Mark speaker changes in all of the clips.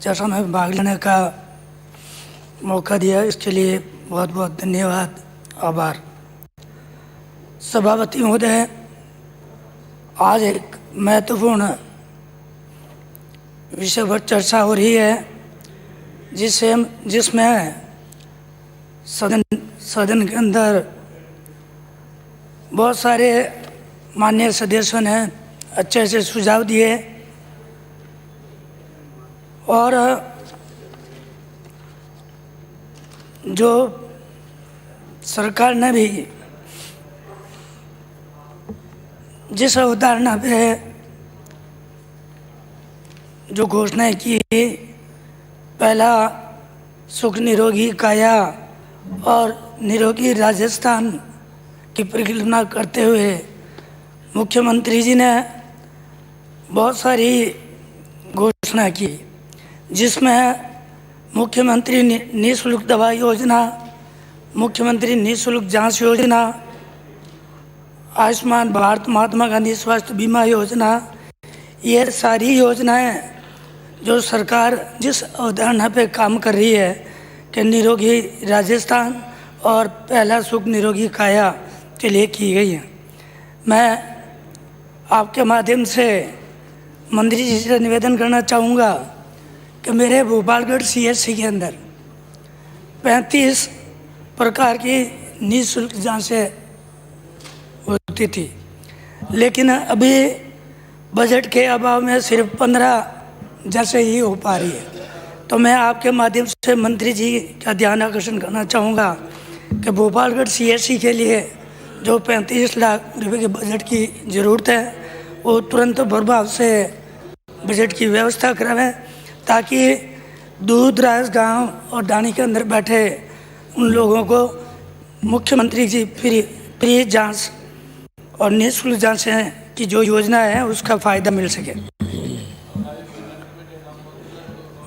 Speaker 1: चर्चा में भाग लेने का मौका दिया, इसके लिए बहुत बहुत धन्यवाद, आभार। सभापति महोदय, आज एक महत्वपूर्ण विषय पर चर्चा हो रही है जिसमें सदन के अंदर बहुत सारे माननीय सदस्यों ने अच्छे से सुझाव दिए और जो सरकार ने भी जिस अवधारणा पे जो घोषणाएं की, पहला सुख निरोगी काया और निरोगी राजस्थान की परिकल्पना करते हुए मुख्यमंत्री जी ने बहुत सारी घोषणा की, जिसमें मुख्यमंत्री निःशुल्क दवा योजना, मुख्यमंत्री निःशुल्क जांच योजना, आयुष्मान भारत, महात्मा गांधी स्वास्थ्य बीमा योजना, ये सारी योजनाएं जो सरकार जिस अवधारणा पे काम कर रही है कि निरोगी राजस्थान और पहला सुख निरोगी काया के लिए की गई है। मैं आपके माध्यम से मंत्री जी से निवेदन करना चाहूँगा कि मेरे भोपालगढ़ सीएचसी के अंदर 35 प्रकार की निःशुल्क जांचें होती थी, लेकिन अभी बजट के अभाव में सिर्फ 15 जैसे ही हो पा रही है। तो मैं आपके माध्यम से मंत्री जी का ध्यान आकर्षण करना चाहूँगा कि भोपालगढ़ सीएचसी के लिए जो 35 लाख रुपए के बजट की ज़रूरत है, वो तुरंत प्रभाव से बजट की व्यवस्था करावें, ताकि दूर दराज गाँव और डानी के अंदर बैठे उन लोगों को मुख्यमंत्री जी फ्री जांच और निःशुल्क जांच की जो योजना है उसका फ़ायदा मिल सके।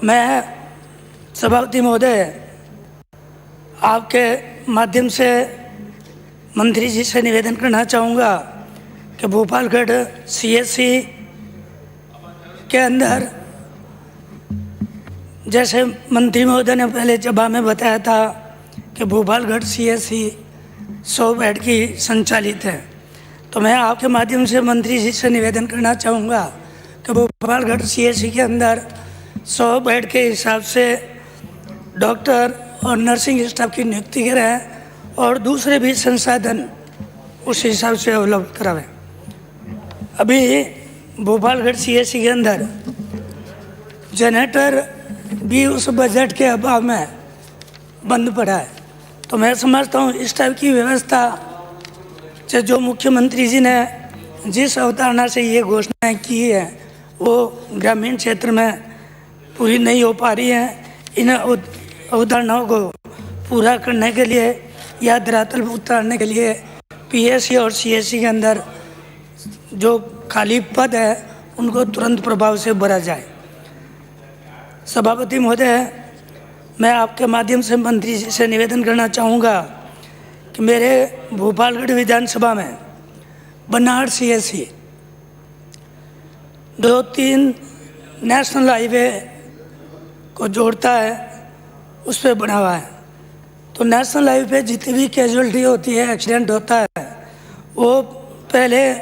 Speaker 1: मैं सभापति महोदय, आपके माध्यम से मंत्री जी से निवेदन करना चाहूँगा कि भोपालगढ़ सीएचसी के अंदर, जैसे मंत्री महोदय ने पहले जवाब में बताया था कि भोपालगढ़ सीएचसी 100 बेड की संचालित है, तो मैं आपके माध्यम से मंत्री जी से निवेदन करना चाहूँगा कि भोपालगढ़ सीएचसी के अंदर 100 बेड के हिसाब से डॉक्टर और नर्सिंग स्टाफ की नियुक्ति करें और दूसरे भी संसाधन उस हिसाब से उपलब्ध करावें। अभी भोपालगढ़ सीएचसी के अंदर जनरेटर भी उस बजट के अभाव में बंद पड़ा है, तो मैं समझता हूँ इस टाइप की व्यवस्था से जो मुख्यमंत्री जी ने जिस अवधारणा से ये घोषणाएं की है वो ग्रामीण क्षेत्र में पूरी नहीं हो पा रही है। इन अवधारणाओं को पूरा करने के लिए या धरातल पर उतारने के लिए पीएचसी और सीएचसी के अंदर जो खाली पद है उनको तुरंत प्रभाव से भरा जाए। सभापति महोदय, मैं आपके माध्यम से मंत्री जी से निवेदन करना चाहूँगा कि मेरे भोपालगढ़ विधानसभा में बनाड़ सीएचसी 2-3 नेशनल हाईवे को जोड़ता है, उस पर बना हुआ है। तो नेशनल हाईवे पे जितनी भी कैजुअलिटी होती है, एक्सीडेंट होता है, वो पहले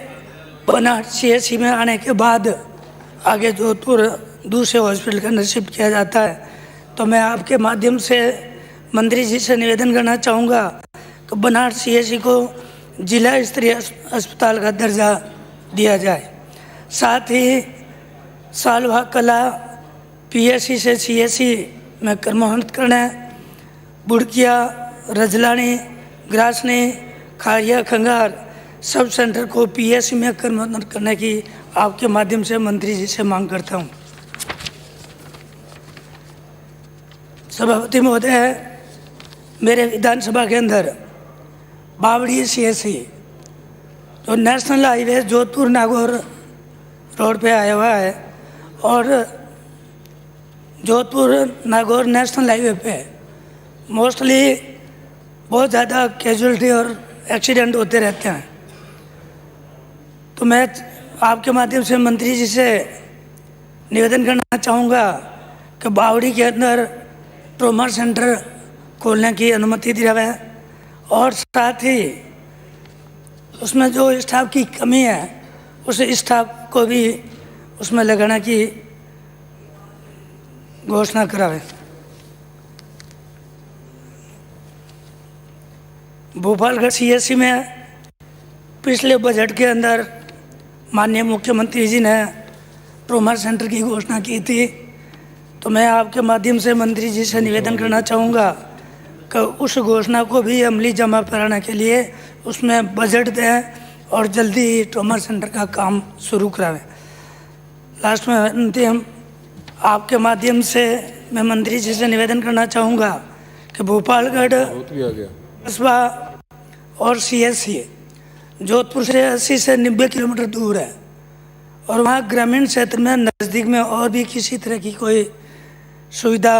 Speaker 1: बनाड़ सीएचसी में आने के बाद आगे जोधपुर दूसरे हॉस्पिटल का शिफ्ट किया जाता है। तो मैं आपके माध्यम से मंत्री जी से निवेदन करना चाहूँगा कि बनाड़ सीएचसी को जिला स्तरीय अस्पताल का दर्जा दिया जाए। साथ ही सालवा कला पीएचसी से सीएचसी में क्रमोन्नत करना, बुड़किया, रजलानी, ग्रासनी, खारिया, खंगार सब सेंटर को पीएचसी में क्रमोन्नत करने की आपके माध्यम से मंत्री जी से मांग करता हूँ। सभापति महोदय, मेरे विधानसभा के अंदर बावड़ी सीएचसी जो national highway Jodhpur Nagaur road पे आया हुआ है और जोधपुर नागौर नेशनल हाईवे पे मोस्टली बहुत ज़्यादा कैजुअलिटी और एक्सीडेंट होते रहते हैं। तो मैं आपके माध्यम से मंत्री जी से निवेदन करना चाहूँगा कि बावड़ी के अंदर ट्रॉमा सेंटर खोलने की अनुमति दिया है और साथ ही उसमें जो स्टाफ की कमी है उस स्टाफ को भी उसमें लगाने की घोषणा करावे। भोपालगढ़ सीएससी में पिछले बजट के अंदर माननीय मुख्यमंत्री जी ने ट्रॉमा सेंटर की घोषणा की थी, तो मैं आपके माध्यम से मंत्री जी से निवेदन करना चाहूँगा कि उस घोषणा को भी अमली जमा कराने के लिए उसमें बजट दें और जल्दी ही ट्रॉमा सेंटर का काम शुरू करावें। लास्ट में अंतिम आपके माध्यम से मैं मंत्री जी से निवेदन करना चाहूँगा कि भोपालगढ़ कस्बा और सीएससी जोधपुर से 80 से 90 किलोमीटर दूर है और वहाँ ग्रामीण क्षेत्र में नज़दीक में और भी किसी तरह की कोई सुविधा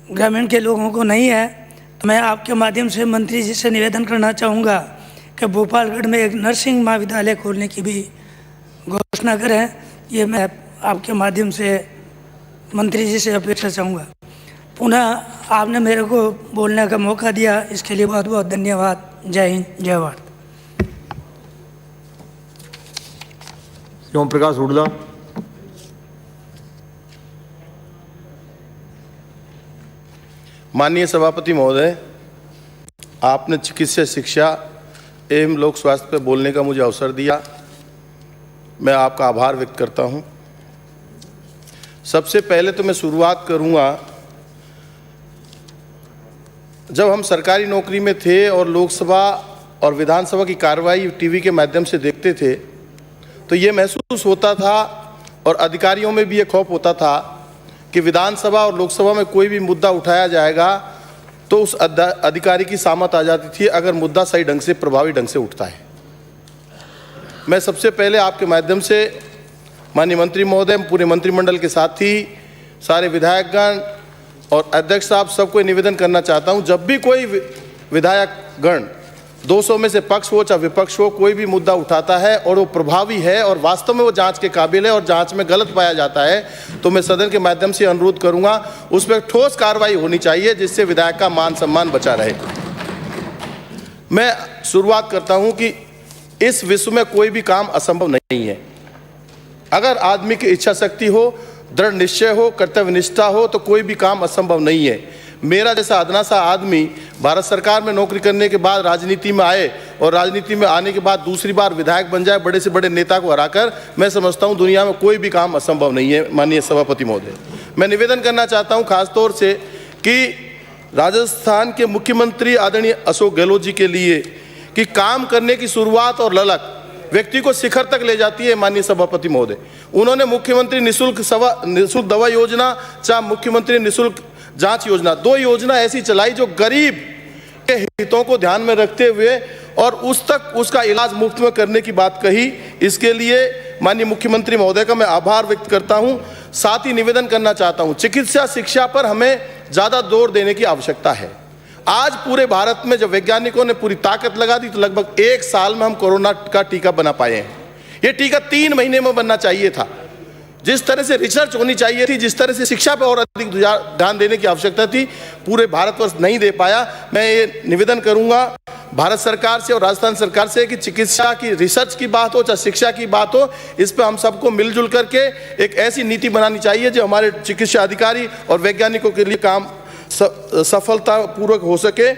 Speaker 1: ग्रामीण के लोगों को नहीं है, तो मैं आपके माध्यम से मंत्री जी से निवेदन करना चाहूँगा कि भोपालगढ़ में एक नर्सिंग महाविद्यालय खोलने की भी घोषणा करें। ये मैं आपके माध्यम से मंत्री जी से अपेक्षा चाहूँगा। पुनः आपने मेरे को बोलने का मौका दिया, इसके लिए बहुत बहुत धन्यवाद। जय हिंद, जय भारत।
Speaker 2: ओम प्रकाश हुडला।
Speaker 3: माननीय सभापति महोदय, आपने चिकित्सा शिक्षा एवं लोक स्वास्थ्य पर बोलने का मुझे अवसर दिया, मैं आपका आभार व्यक्त करता हूं। सबसे पहले तो मैं शुरुआत करूंगा, जब हम सरकारी नौकरी में थे और लोकसभा और विधानसभा की कार्रवाई टीवी के माध्यम से देखते थे तो ये महसूस होता था और अधिकारियों में भी ये खौफ होता था कि विधानसभा और लोकसभा में कोई भी मुद्दा उठाया जाएगा तो उस अधिकारी की सामत आ जाती थी अगर मुद्दा सही ढंग से प्रभावी ढंग से उठता है। मैं सबसे पहले आपके माध्यम से माननीय मंत्री महोदय, पूरे मंत्रिमंडल के साथ ही सारे विधायकगण और अध्यक्ष साहब सबको निवेदन करना चाहता हूं, जब भी कोई विधायकगण 200 में से पक्ष हो चाहे विपक्ष हो, कोई भी मुद्दा उठाता है और वो प्रभावी है और वास्तव में वो जांच के काबिल है और जांच में गलत पाया जाता है, तो मैं सदन के माध्यम से अनुरोध करूंगा उस पर ठोस कार्रवाई होनी चाहिए जिससे विधायक का मान सम्मान बचा रहे। मैं शुरुआत करता हूं कि इस विश्व में कोई भी काम असंभव नहीं है। अगर आदमी की इच्छा शक्ति हो, दृढ़ निश्चय हो, कर्तव्य निष्ठा हो तो कोई भी काम असंभव नहीं है। मेरा जैसा अदना सा आदमी भारत सरकार में नौकरी करने के बाद राजनीति में आए और राजनीति में आने के बाद दूसरी बार विधायक बन जाए बड़े से बड़े नेता को हराकर, मैं समझता हूं दुनिया में कोई भी काम असंभव नहीं है। माननीय सभापति महोदय, मैं निवेदन करना चाहता हूं खासतौर से कि राजस्थान के मुख्यमंत्री आदरणीय अशोक गहलोत जी के लिए कि काम करने की शुरुआत और ललक व्यक्ति को शिखर तक ले जाती है। माननीय सभापति महोदय, उन्होंने मुख्यमंत्री निःशुल्क दवा योजना चाहे मुख्यमंत्री निःशुल्क जांच योजना, 2 योजना ऐसी चलाई जो गरीब के हितों को ध्यान में रखते हुए और उसका इलाज मुफ्त में करने की बात कही। इसके लिए माननीय मुख्यमंत्री महोदय का मैं आभार व्यक्त करता हूं। साथ ही निवेदन करना चाहता हूं, चिकित्सा शिक्षा पर हमें ज्यादा जोर देने की आवश्यकता है। आज पूरे भारत में जब वैज्ञानिकों ने पूरी ताकत लगा दी तो लगभग 1 साल में हम कोरोना का टीका बना पाए हैं। ये टीका 3 महीने में बनना चाहिए था। जिस तरह से रिसर्च होनी चाहिए थी, जिस तरह से शिक्षा पर और अधिक ध्यान देने की आवश्यकता थी, पूरे भारतवर्ष नहीं दे पाया। मैं ये निवेदन करूंगा भारत सरकार से और राजस्थान सरकार से कि चिकित्सा की रिसर्च की बात हो चाहे शिक्षा की बात हो, इस पर हम सबको मिलजुल करके एक ऐसी नीति बनानी चाहिए जो हमारे चिकित्सा अधिकारी और वैज्ञानिकों के लिए काम सफलतापूर्वक हो सके।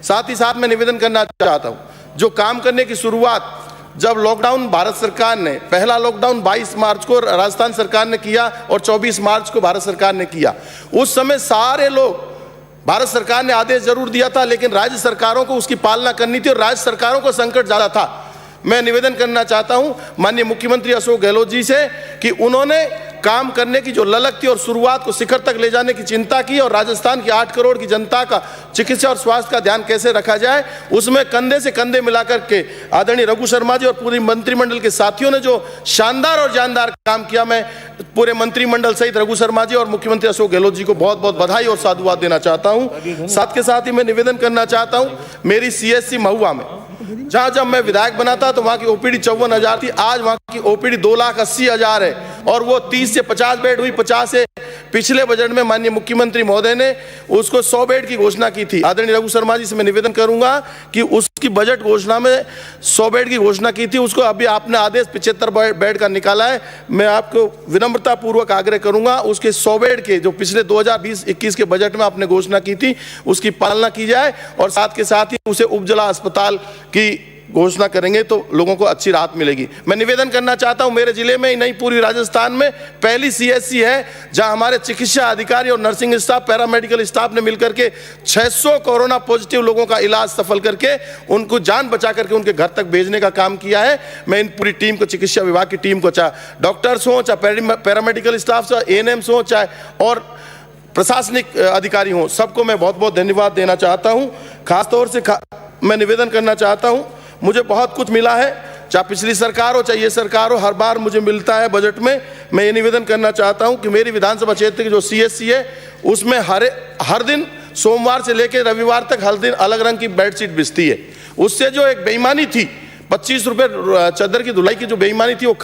Speaker 3: साथ ही साथ मैं निवेदन करना चाहता हूं, जो काम करने की शुरुआत जब लॉकडाउन भारत सरकार ने, पहला लॉकडाउन 22 मार्च को राजस्थान सरकार ने किया और 24 मार्च को भारत सरकार ने किया, उस समय सारे लोग, भारत सरकार ने आदेश जरूर दिया था लेकिन राज्य सरकारों को उसकी पालना करनी थी और राज्य सरकारों को संकट ज्यादा था। मैं निवेदन करना चाहता हूं माननीय मुख्यमंत्री अशोक गहलोत जी से कि उन्होंने काम करने की जो ललक थी और शुरुआत को शिखर तक ले जाने की चिंता की और राजस्थान की 8 करोड़ की जनता का चिकित्सा और स्वास्थ्य का ध्यान कैसे रखा जाए, उसमें कंधे से कंधे मिलाकर के आदरणीय रघु शर्मा जी और पूरी मंत्रिमंडल के साथियों ने जो शानदार और जानदार काम किया, मैं पूरे मंत्रिमंडल सहित रघु शर्मा जी और मुख्यमंत्री अशोक गहलोत जी को बहुत बहुत बधाई और साधुवाद देना चाहता हूं। साथ के साथ ही मैं निवेदन करना चाहता हूं, मेरी सीएससी महुआ में जहां जब मैं विधायक बना था तो वहां की ओपीडी 54,000 थी, आज वहां की ओपीडी 2,80,000 है और वो 30 से 50 बेड हुई, 50 से पिछले बजट में माननीय मुख्यमंत्री महोदय ने उसको 100 बेड की घोषणा की थी। आदरणीय रघु शर्मा जी से मैं निवेदन करूंगा कि उसकी बजट घोषणा में 100 बेड की घोषणा की थी, उसको अभी आपने आदेश 75 बेड का निकाला है। मैं आपको विनम्रता पूर्वक आग्रह करूंगा उसके 100 बेड के जो पिछले 2020-21 के बजट में आपने घोषणा की थी उसकी पालना की जाए, और साथ के साथ ही उसे उपजिला अस्पताल की घोषणा करेंगे तो लोगों को अच्छी राहत मिलेगी। मैं निवेदन करना चाहता हूं, मेरे जिले में ही नहीं पूरी राजस्थान में पहली सीएचसी है जहां हमारे चिकित्सा अधिकारी और नर्सिंग स्टाफ, पैरामेडिकल स्टाफ ने मिलकर के 600 कोरोना पॉजिटिव लोगों का इलाज सफल करके उनको जान बचा करके उनके घर तक भेजने का काम किया है। मैं इन पूरी टीम को, चिकित्सा विभाग की टीम को, चाहे डॉक्टर्स हो, चाहे पैरामेडिकल स्टाफ, चाहे एएनएम्स हो, चाहे और प्रशासनिक अधिकारी हों, सबको मैं बहुत बहुत धन्यवाद देना चाहता हूं। खासतौर से मैं निवेदन करना चाहता हूं, मुझे बहुत कुछ मिला है, चाहे पिछली सरकार हो चाहे ये सरकार हो, हर बार मुझे मिलता है बजट में। मैं ये निवेदन करना चाहता हूं कि मेरी विधानसभा क्षेत्र की जो सीएचसी है उसमें हर दिन सोमवार से लेकर रविवार तक हर दिन अलग रंग की बेडशीट बिछती है। उससे जो एक बेईमानी थी, 25 रुपये चादर की धुलाई की जो बेईमानी थी वो